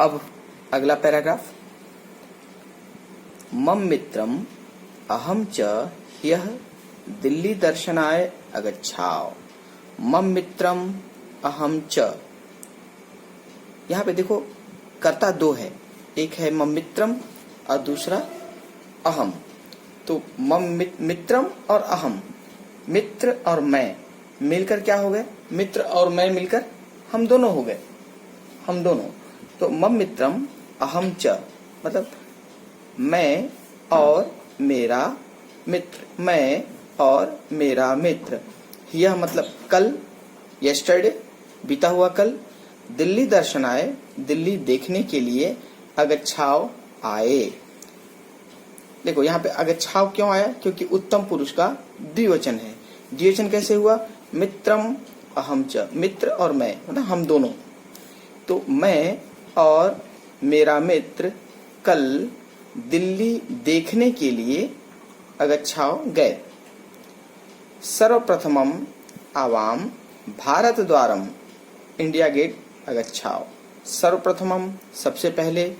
अब अगला पैराग्राफ, मम मित्रम अहम च ह्यः दिल्ली दर्शनाय अगच्छाव। मम मित्रम अहम च, यहाँ पे देखो कर्ता दो है, एक है मम मित्रम और दूसरा अहम। तो मम मित्रम और अहम, मित्र और मैं मिलकर क्या हो गए, मित्र और मैं मिलकर हम दोनों हो गए, हम दोनों। तो मम मित्रम अहम च मतलब मैं और मेरा मित्र, मैं और मेरा मित्र। यह मतलब कल, यस्टरडे बीता हुआ कल, दिल्ली दर्शन आए, दिल्ली देखने के लिए अगच्छाव आए। देखो यहाँ पे अगच्छाव क्यों आया, क्योंकि उत्तम पुरुष का द्विवचन है। द्विवचन कैसे हुआ, मित्रम अहम च, मित्र और मैं मतलब हम दोनों। तो मैं और मेरा मित्र कल दिल्ली देखने के लिए अगच्छाव गए। सर्वप्रथमम आवाम भारत द्वारम इंडिया गेट अगच्छाव। सर्वप्रथमम सबसे पहले,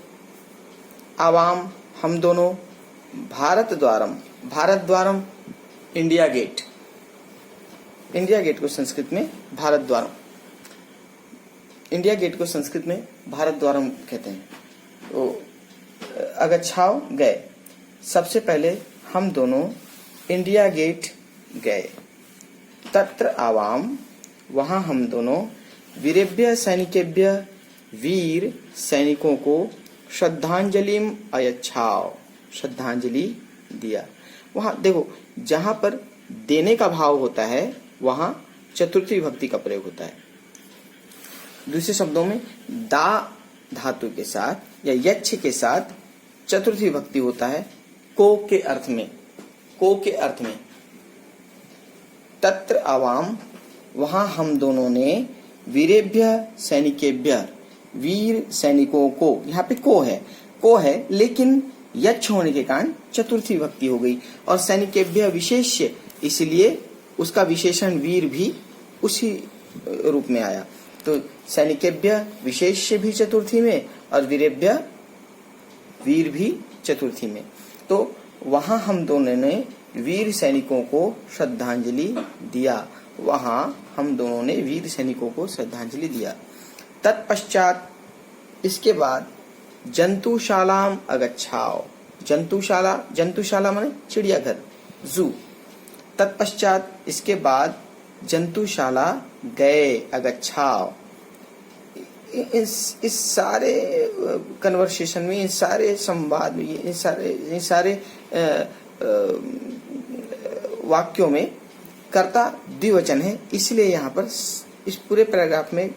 आवाम हम दोनों, Bharat Dwaram, Bharat Dwaram India gate, India gate को संस्कृत में भारत द्वारम, इंडिया गेट को संस्कृत में भारत द्वारम कहते हैं। तो अगच्छाव गए, सबसे पहले हम दोनों इंडिया गेट गए। तत्र आवाम, वहां हम दोनों, वीरेभ्य सैनिकेभ्य, वीर सैनिकों को, श्रद्धांजलिम अयच्छाव, श्रद्धांजलि दिया। वहां देखो जहां पर देने का भाव होता है वहां चतुर्थी विभक्ति का प्रयोग होता है। दूसरे शब्दों में दा धातु के साथ या यच्छ के साथ चतुर्थी विभक्ति होता है को के अर्थ में, को के अर्थ में। तत्र आवाम, वहां हम दोनों ने, वीरेभ्य सैनिकेभ्य, वीर सैनिकों को, यहाँ पे को है लेकिन यच्छ होने के कारण चतुर्थी विभक्ति हो गई, और सैनिकेभ्य विशेष्य, इसलिए उसका विशेषण वीर भी उसी रूप में आया। तो सैनिकेभ्य विशेष्य भी चतुर्थी में और वीरेभ्य वीर भी चतुर्थी में। तो वहां हम दोनों ने वीर सैनिकों को श्रद्धांजलि दिया, वहां हम दोनों ने वीर सैनिकों को श्रद्धांजलि दिया। तत्पश्चात, इसके बाद, जंतुशालाम अगच्छाव। जंतुशाला, जंतुशाला माने चिड़ियाघर, जू। तत्पश्चात, इसके बाद, जंतुशाला गए, अगच्छाव। इस सारे कन्वर्सेशन में, इन सारे संवाद में, इन सारे वाक्यों में कर्ता द्विवचन है, इसलिए यहाँ पर इस पूरे पैराग्राफ में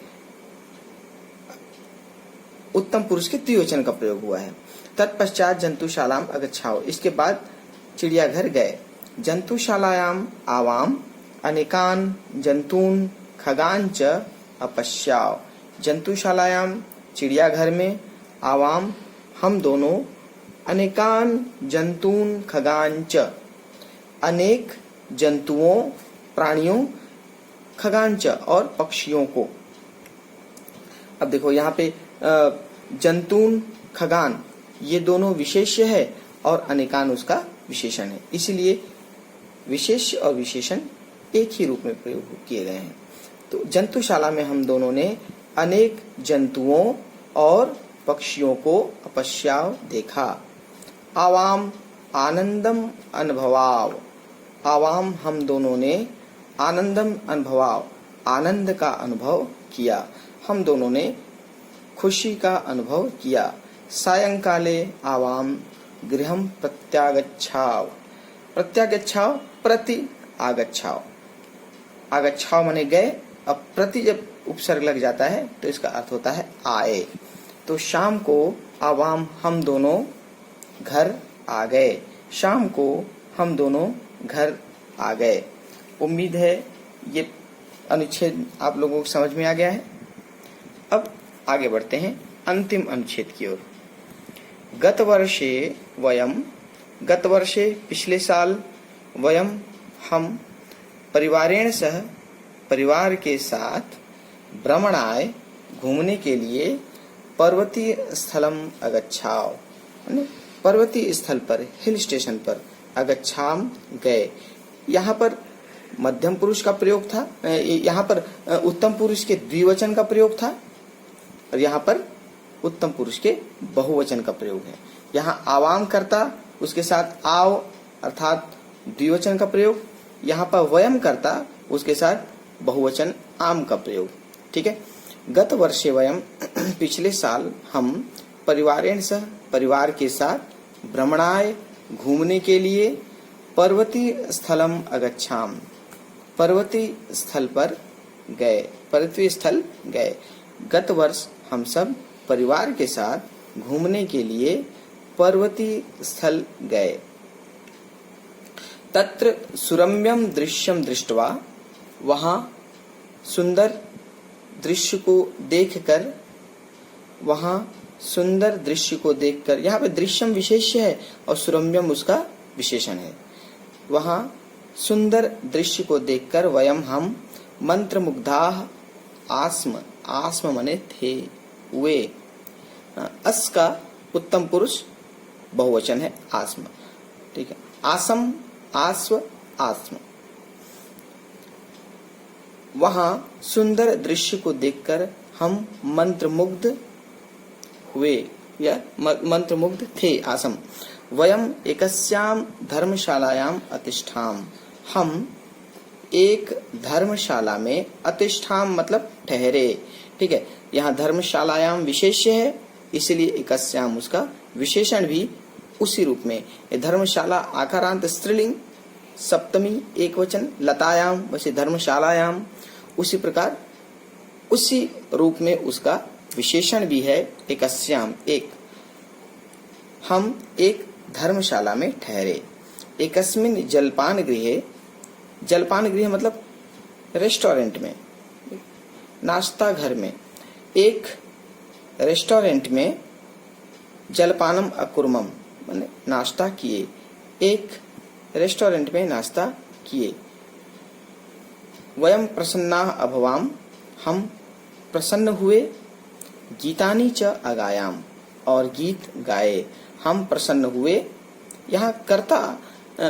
उत्तम पुरुष के द्विवचन का प्रयोग हुआ है। तत्पश्चात जंतुशालाम अगच्छाव, इसके बाद चिड़ियाघर गए। जंतुशालायाम आवाम अनेकान जंतून खगान च अपश्याव। जंतुशालायाम चिड़ियाघर में, आवाम हम दोनों, अनेकान जंतून खगान च अनेक जंतुओं प्राणियों, खगान च और पक्षियों को। अब देखो यहाँ पे जंतून खगान ये दोनों विशेष्य है और अनेकान उसका विशेषण है, इसलिए विशेष्य और विशेषण एक ही रूप में प्रयोग किए गए हैं। तो जंतुशाला में हम दोनों ने अनेक जंतुओं और पक्षियों को अपश्याव देखा। आवाम आनंदम अनुभवाव। आवाम हम दोनों ने आनंदम अनुभवाव, आनंद का अनुभव किया, हम दोनों ने खुशी का अनुभव किया। सायंकाले आवाम गृहं प्रत्यागच्छाव। प्रत्यागच्छाव प्रति आगच्छाव, आगच्छाव माने गए, अब प्रति जब उपसर्ग लग जाता है तो इसका अर्थ होता है आए। तो शाम को आवाम हम दोनों घर आ गए, शाम को हम दोनों घर आ गए। उम्मीद है ये अनुच्छेद आप लोगों को समझ में आ गया है। अब आगे बढ़ते हैं अंतिम अनुच्छेद की ओर। गत वर्षे पिछले साल, वयम हम, परिवारेण सह परिवार के साथ, भ्रमणाय घूमने के लिए, पर्वतीय स्थलम अगच्छाओ, पर्वतीय स्थल पर, हिल स्टेशन पर, अगच्छाम गए। यहाँ पर मध्यम पुरुष का प्रयोग था, यहाँ पर उत्तम पुरुष के द्विवचन का प्रयोग था और यहाँ पर उत्तम पुरुष के बहुवचन का प्रयोग है। यहाँ आवाम करता, उसके साथ आव अर्थात द्विवचन का प्रयोग, यहाँ पर वयम करता, उसके साथ बहुवचन आम का प्रयोग। ठीक है। गत वर्षे वयम, पिछले साल हम, परिवारेण सह, परिवार के साथ, भ्रमणाय, घूमने के लिए, पर्वतीय स्थलम अगच्छाम, पर्वतीय स्थल पर गए, पर्वतीय स्थल गए। गत वर्ष हम सब परिवार के साथ घूमने के लिए पर्वतीय स्थल गए। तत्र सुरम्यम दृश्यम दृष्ट्वा, वहां सुंदर दृश्य को देखकर, वहां सुंदर दृश्य को देखकर, यहाँ पे दृश्यम विशेष्य है और सुरम्यम उसका विशेषण है। वहां सुंदर दृश्य को देखकर, वयम हम, मंत्रमुग्धाः आस्म, आस्म मने थे, वे, अस का उत्तम पुरुष बहुवचन है आस्म। ठीक है। आसम, आस्व, आस्म। वहां सुंदर दृश्य को देखकर हम मंत्रमुग्ध हुए या मंत्रमुग्ध थे, आसम। वयम एकस्याम धर्मशालायाम अतिष्ठाम, हम एक धर्मशाला में, अतिष्ठाम मतलब ठहरे। ठीक है। यहाँ धर्मशालायाम विशेष्य है, इसलिए एकस्याम उसका विशेषण भी उसी रूप में। धर्मशाला आकारांत स्त्रीलिंग, सप्तमी एकवचन, लतायाम, वैसे धर्मशालायाम, उसी प्रकार उसी रूप में उसका विशेषण भी है एकस्याम, एक। हम एक धर्मशाला में ठहरे। एकस्मिन जलपान गृहे, जलपान गृह मतलब रेस्टोरेंट में, नाश्ता घर में, एक रेस्टोरेंट में, जलपानम अकुर्मम माने नाश्ता किए, एक रेस्टोरेंट में नाश्ता किए। वयम प्रसन्नाः अभवाम, हम प्रसन्न हुए। गीतानि च अगायाम, और गीत गाए। हम प्रसन्न हुए, यहाँ कर्ता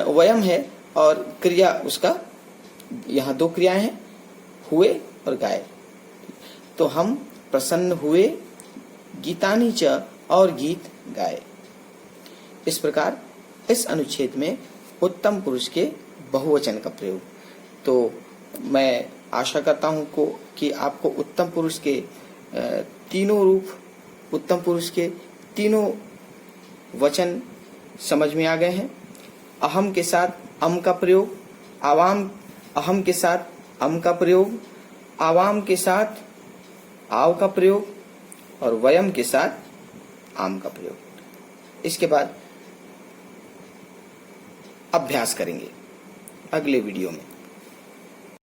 वयम है और क्रिया उसका, यहाँ दो क्रियाएं हैं, हुए और गाए। तो हम प्रसन्न हुए, गीतानि च, और गीत गाए। इस प्रकार इस अनुच्छेद में उत्तम पुरुष के बहुवचन का प्रयोग। तो मैं आशा करता हूं कि आपको उत्तम पुरुष के तीनों रूप, उत्तम पुरुष के तीनों वचन समझ में आ गए हैं। अहम के साथ अम का प्रयोग, आवाम, अहम के साथ अम का प्रयोग, आवाम के साथ आव का प्रयोग और वयम के साथ आम का प्रयोग। इसके बाद अभ्यास करेंगे अगले वीडियो में।